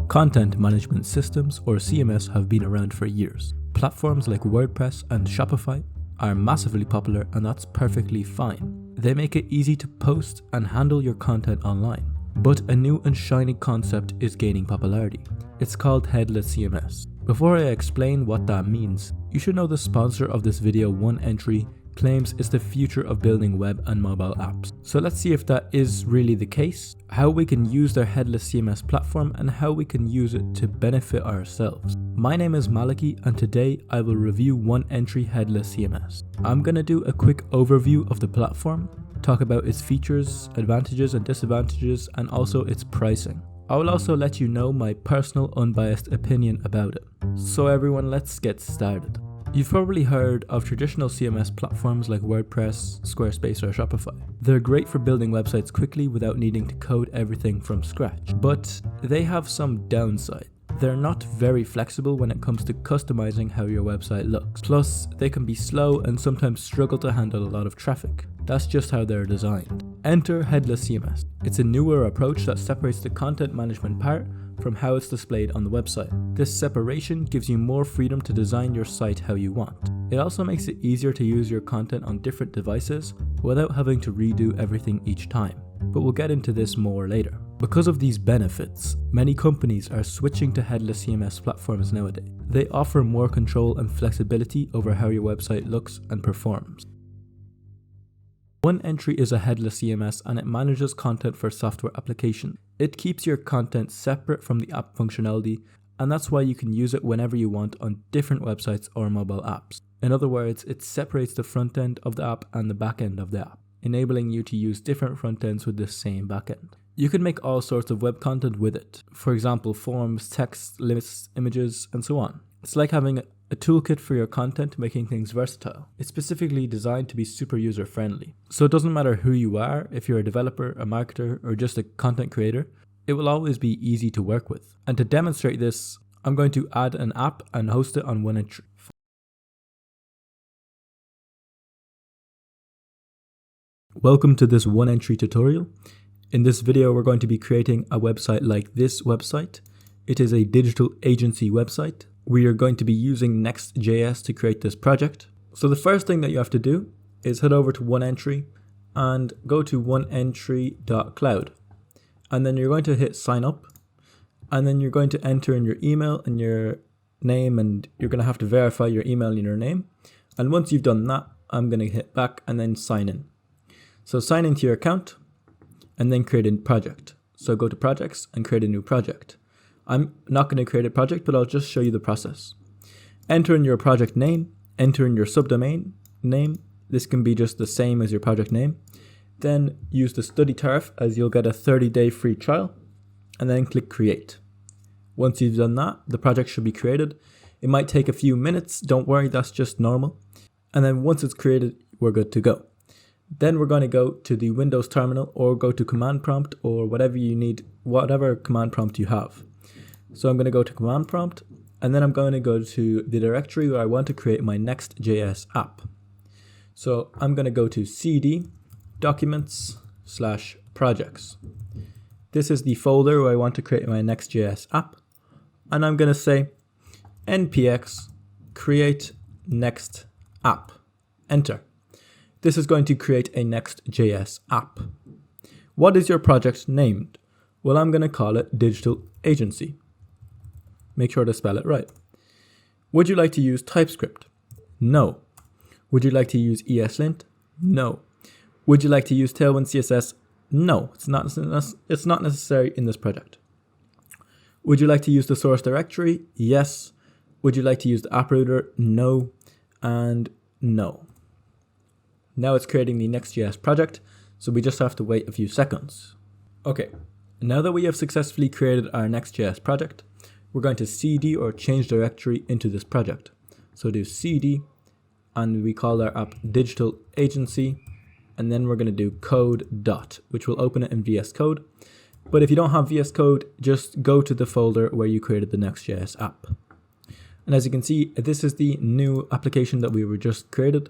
Content management systems, or CMS, have been around for years. Platforms like WordPress and Shopify are massively popular, and that's perfectly fine. They make it easy to post and handle your content online. But a new and shiny concept is gaining popularity. It's called Headless CMS. Before I explain what that means, you should know the sponsor of this video, OneEntry, claims it's the future of building web and mobile apps. So let's see if that is really the case, how we can use their Headless CMS platform, and how we can use it to benefit ourselves. My name is Maliki, and today I will review OneEntry Headless CMS. I'm gonna do a quick overview of the platform, talk about its features, advantages and disadvantages, and also its pricing. I will also let you know my personal unbiased opinion about it. So everyone, let's get started. You've probably heard of traditional CMS platforms like WordPress, Squarespace, or Shopify. They're great for building websites quickly without needing to code everything from scratch, but they have some downside. They're not very flexible when it comes to customizing how your website looks. Plus, they can be slow and sometimes struggle to handle a lot of traffic. That's just how they're designed. Enter Headless CMS. It's a newer approach that separates the content management part from how it's displayed on the website. This separation gives you more freedom to design your site how you want. It also makes it easier to use your content on different devices without having to redo everything each time. But we'll get into this more later. Because of these benefits, many companies are switching to Headless CMS platforms nowadays. They offer more control and flexibility over how your website looks and performs. OneEntry is a headless CMS, and it manages content for software application. It keeps your content separate from the app functionality, and that's why you can use it whenever you want on different websites or mobile apps. In other words, it separates the front end of the app and the back end of the app, enabling you to use different front ends with the same back end. You can make all sorts of web content with it. For example, forms, text, lists, images, and so on. It's like having a toolkit for your content, making things versatile. It's specifically designed to be super user-friendly. So it doesn't matter who you are, if you're a developer, a marketer, or just a content creator, it will always be easy to work with. And to demonstrate this, I'm going to add an app and host it on OneEntry. Welcome to this OneEntry tutorial. In this video, we're going to be creating a website like this website. It is a digital agency website. We are going to be using Next.js to create this project. So the first thing that you have to do is head over to OneEntry and go to oneentry.cloud. And then you're going to hit sign up. And then you're going to enter in your email and your name, and you're going to have to verify your email and your name. And once you've done that, I'm going to hit back and then sign in. So sign into your account and then create a project. So go to projects and create a new project. I'm not going to create a project, but I'll just show you the process. Enter in your project name, enter in your subdomain name. This can be just the same as your project name. Then use the study tariff, as you'll get a 30-day free trial, and then click create. Once you've done that, the project should be created. It might take a few minutes. Don't worry, that's just normal. And then once it's created, we're good to go. Then we're going to go to the Windows terminal or go to command prompt or whatever you need, whatever command prompt you have. So I'm going to go to command prompt, and then I'm going to go to the directory where I want to create my Next.js app. So I'm going to go to cd documents/projects. This is the folder where I want to create my Next.js app. And I'm going to say npx create next app. Enter. This is going to create a Next.js app. What is your project named? Well, I'm going to call it Digital Agency. Make sure to spell it right. Would you like to use TypeScript? No. Would you like to use ESLint? No. Would you like to use Tailwind CSS? No, it's not necessary in this project. Would you like to use the source directory? Yes. Would you like to use the app router? No. And no. Now it's creating the Next.js project, so we just have to wait a few seconds. Okay, now that we have successfully created our Next.js project, we're going to cd or change directory into this project. So do cd, and we call our app Digital Agency, and then we're going to do code dot, which will open it in VS Code. But if you don't have VS Code, just go to the folder where you created the Next.js app. And as you can see, this is the new application that we were just created,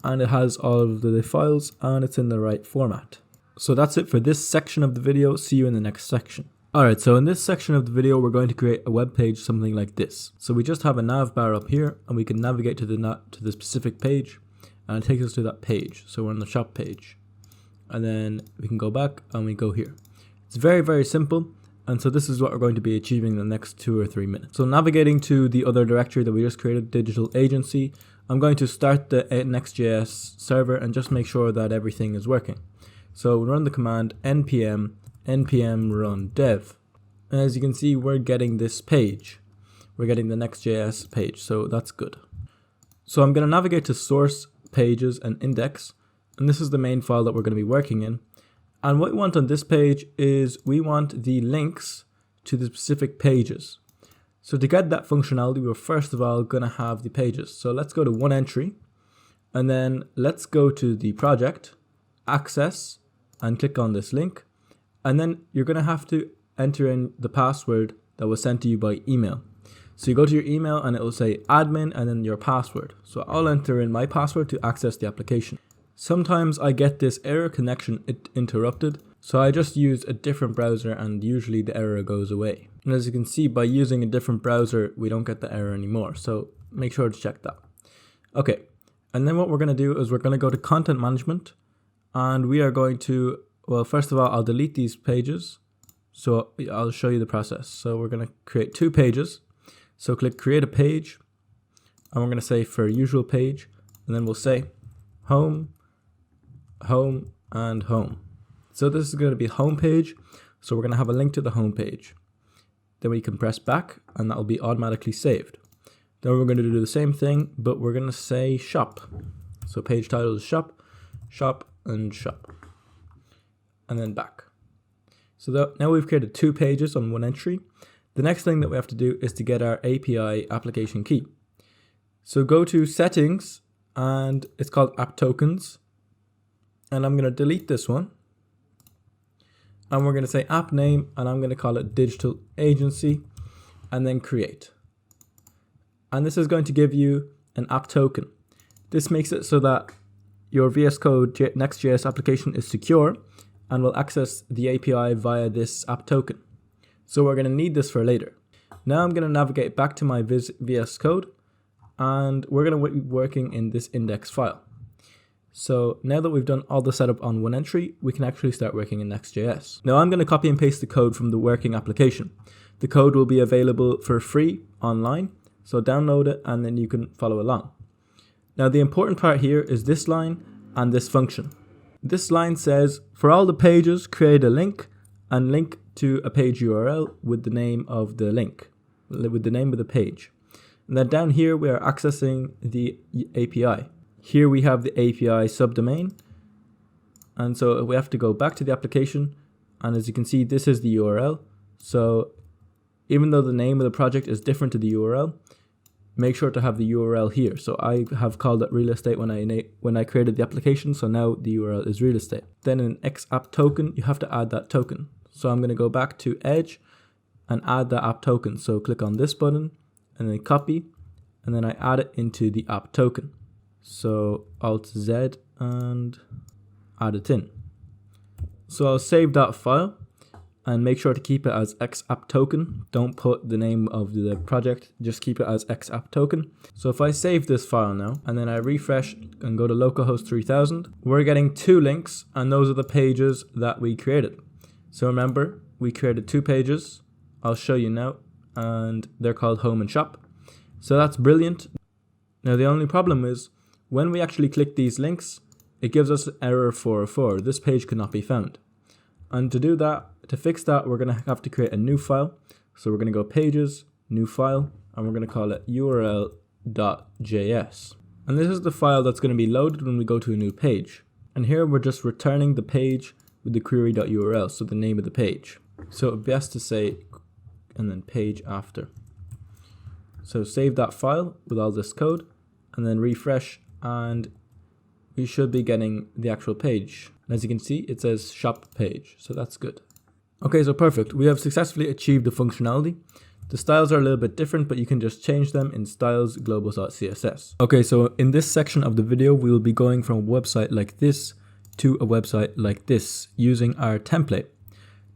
and it has all of the files and it's in the right format. So that's it for this section of the video. See you in the next section. Alright, so in this section of the video, we're going to create a web page something like this. So we just have a nav bar up here, and we can navigate to the specific page, and it takes us to that page. So we're on the shop page, and then we can go back and we go here. It's very, very simple. And so this is what we're going to be achieving in the next 2 or 3 minutes. So navigating to the other directory that we just created, digital agency, I'm going to start the Next.js server and just make sure that everything is working. So we run the command npm run dev. And as you can see, we're getting this page. We're getting the Next.js page, so that's good. So I'm going to navigate to source, pages, and index. And this is the main file that we're going to be working in. And what we want on this page is we want the links to the specific pages. So to get that functionality, we're first of all going to have the pages. So let's go to OneEntry, and then let's go to the project, access, and click on this link. And then you're going to have to enter in the password that was sent to you by email. So you go to your email and it will say admin and then your password. So I'll enter in my password to access the application. Sometimes I get this error connection interrupted, so I just use a different browser and usually the error goes away. And as you can see, by using a different browser, we don't get the error anymore, so make sure to check that. Okay, and then what we're going to do is we're going to go to content management, and we are going to, well, first of all, I'll delete these pages, so I'll show you the process. So we're going to create 2 pages, so click create a page, and we're going to say for usual page, and then we'll say home, home, and home. So this is going to be home page, so we're going to have a link to the home page. Then we can press back and that will be automatically saved. Then we're going to do the same thing, but we're going to say shop. So page title is shop, shop, and shop, and then back. So now we've created 2 pages on OneEntry. The next thing that we have to do is to get our API application key. So go to settings, and it's called app tokens. And I'm going to delete this one. And we're going to say app name, and I'm going to call it digital agency, and then create. And this is going to give you an app token. This makes it so that your VS Code Next.js application is secure and will access the API via this app token. So we're going to need this for later. Now I'm going to navigate back to my VS Code, and we're going to be working in this index file. So now that we've done all the setup on OneEntry, we can actually start working in Next.js. Now I'm going to copy and paste the code from the working application. The code will be available for free online, so download it and then you can follow along. Now the important part here is this line and this function. This line says, for all the pages, create a link and link to a page URL with the name of the link, with the name of the page. And then down here we are accessing the API. Here we have the API subdomain, and so we have to go back to the application, and as you can see, this is the URL. So even though the name of the project is different to the URL, make sure to have the URL here. So I have called it real estate when I created the application, so now the URL is real estate. Then in X app token, you have to add that token. So I'm going to go back to Edge and add the app token. So click on this button and then copy, and then I add it into the app token. So Alt Z and add it in. So I'll save that file and make sure to keep it as X app token. Don't put the name of the project, just keep it as X app token. So if I save this file now and then I refresh and go to localhost 3000, we're getting 2 links, and those are the pages that we created. So remember, we created 2 pages. I'll show you now, and they're called home and shop. So that's brilliant. Now the only problem is, when we actually click these links, it gives us error 404. This page cannot be found. And to do that, to fix that, we're going to have to create a new file. So we're going to go pages, new file, and we're going to call it url.js. And this is the file that's going to be loaded when we go to a new page. And here we're just returning the page with the query.url, so the name of the page. So it would be best to say, and then page after. So save that file with all this code, and then refresh, and we should be getting the actual page. And as you can see, it says shop page, so that's good. Okay, so perfect. We have successfully achieved the functionality. The styles are a little bit different, but you can just change them in styles global.css. Okay, so in this section of the video, we will be going from a website like this to a website like this using our template.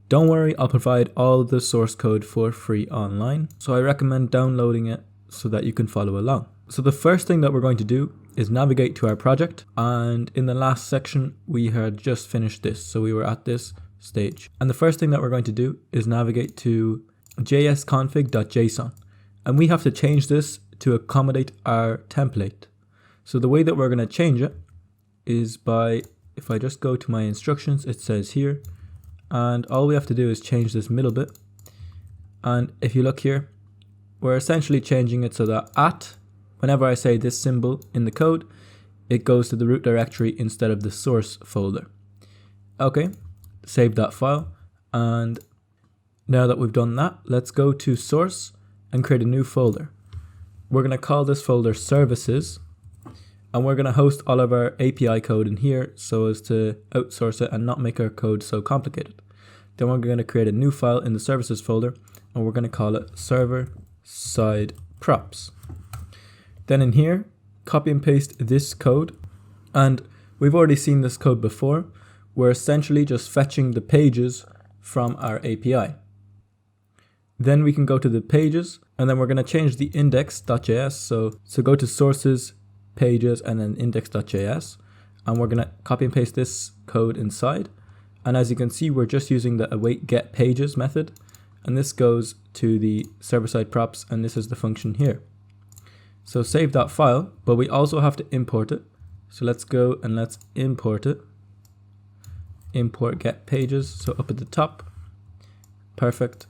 Don't worry, I'll provide all the source code for free online, so I recommend downloading it so that you can follow along. So the first thing that we're going to do is navigate to our project, and in the last section we had just finished this, so we were at this stage. And the first thing that we're going to do is navigate to jsconfig.json, and we have to change this to accommodate our template. So the way that we're going to change it is by, if I just go to my instructions, it says here, and all we have to do is change this middle bit. And if you look here, we're essentially changing it so that whenever I say this symbol in the code, it goes to the root directory instead of the source folder. Okay, save that file. And now that we've done that, let's go to source and create a new folder. We're going to call this folder services, and we're going to host all of our API code in here so as to outsource it and not make our code so complicated. Then we're going to create a new file in the services folder, and we're going to call it server side props. Then in here, copy and paste this code, and we've already seen this code before. We're essentially just fetching the pages from our API. Then we can go to the pages, and then we're going to change the index.js. So go to sources, pages, and then index.js, and we're going to copy and paste this code inside. And as you can see, we're just using the await get pages method, and this goes to the server-side props, and this is the function here. So save that file, but we also have to import it. So let's go and let's import it. Import get pages, so up at the top. Perfect.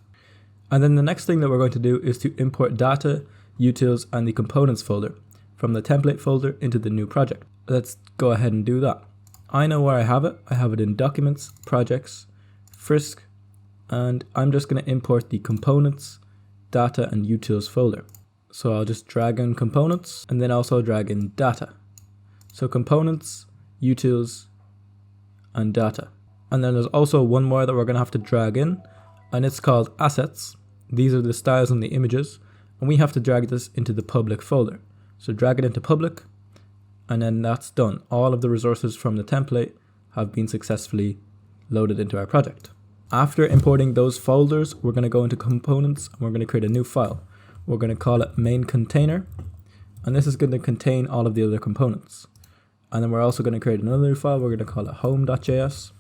And then the next thing that we're going to do is to import data, utils, and the components folder from the template folder into the new project. Let's go ahead and do that. I know where I have it. I have it in documents, projects, Frisk, and I'm just going to import the components, data, and utils folder. So I'll just drag in components and then also drag in data. So components, utils, and data. And then there's also one more that we're going to have to drag in, and it's called assets. These are the styles and the images, and we have to drag this into the public folder. So drag it into public, and then that's done. All of the resources from the template have been successfully loaded into our project. After importing those folders, we're going to go into components, and we're going to create a new file. We're going to call it main container, and this is going to contain all of the other components. And then we're also going to create another new file. We're going to call it home.js,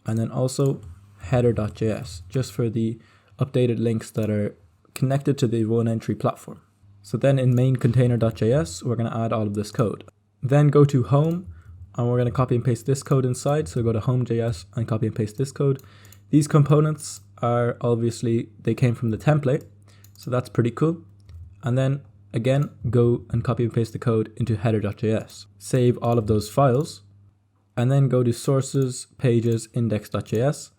and then also header.js, just for the updated links that are connected to the OneEntry platform. So then in main container.js, we're going to add all of this code. Then go to home, and we're going to copy and paste this code inside. So go to home.js and copy and paste this code. These components are obviously, they came from the template, so that's pretty cool. And then again, go and copy and paste the code into header.js. Save all of those files, and then go to sources, pages, index.js.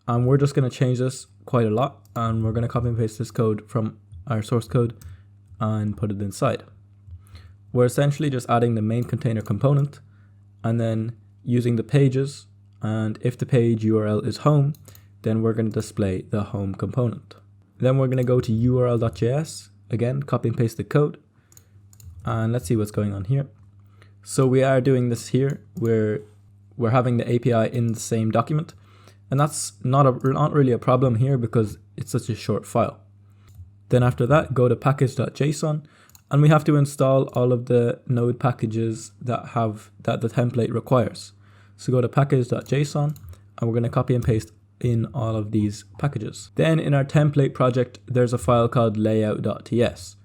And we're just going to change this quite a lot, and we're going to copy and paste this code from our source code and put it inside. We're essentially just adding the main container component and then using the pages, and if the page URL is home, then we're going to display the home component. Then we're going to go to url.js, again copy and paste the code, and let's see what's going on here. So we are doing this here, we're having the API in the same document, and that's not really a problem here because it's such a short file. Then after that, go to package.json, and we have to install all of the node packages that the template requires. So go to package.json, and we're going to copy and paste in all of these packages. Then in our template project, there's a file called layout.ts.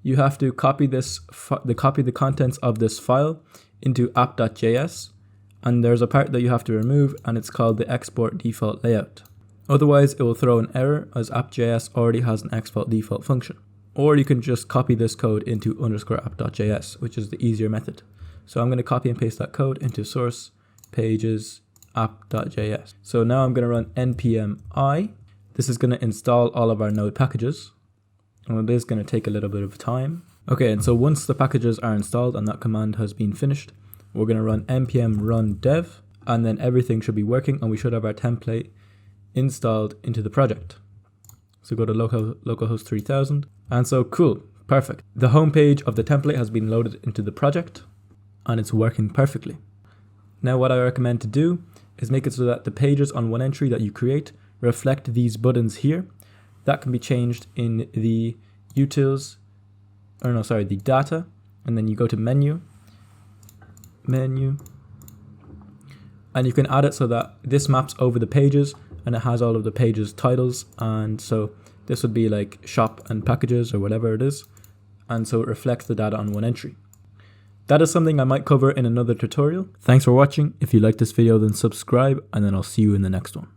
You have to copy the contents of this file into app.js, and there's a part that you have to remove, and it's called the export default layout. Otherwise, it will throw an error as app.js already has an export default function. Or you can just copy this code into _app.js, which is the easier method. So I'm going to copy and paste that code into source, pages, app.js. So now I'm going to run npm I. This is going to install all of our node packages. And it is going to take a little bit of time. Okay, and so once the packages are installed and that command has been finished, we're going to run npm run dev, and then everything should be working, and we should have our template installed into the project. So go to localhost 3000, and so cool, perfect. The home page of the template has been loaded into the project, and it's working perfectly. Now what I recommend to do is make it so that the pages on OneEntry that you create reflect these buttons here. That can be changed in the utils, the data, and then you go to menu, and you can add it so that this maps over the pages and it has all of the pages titles. And so this would be like shop and packages or whatever it is. And so it reflects the data on OneEntry. That is something I might cover in another tutorial. Thanks for watching. If you like this video, then subscribe, and then I'll see you in the next one.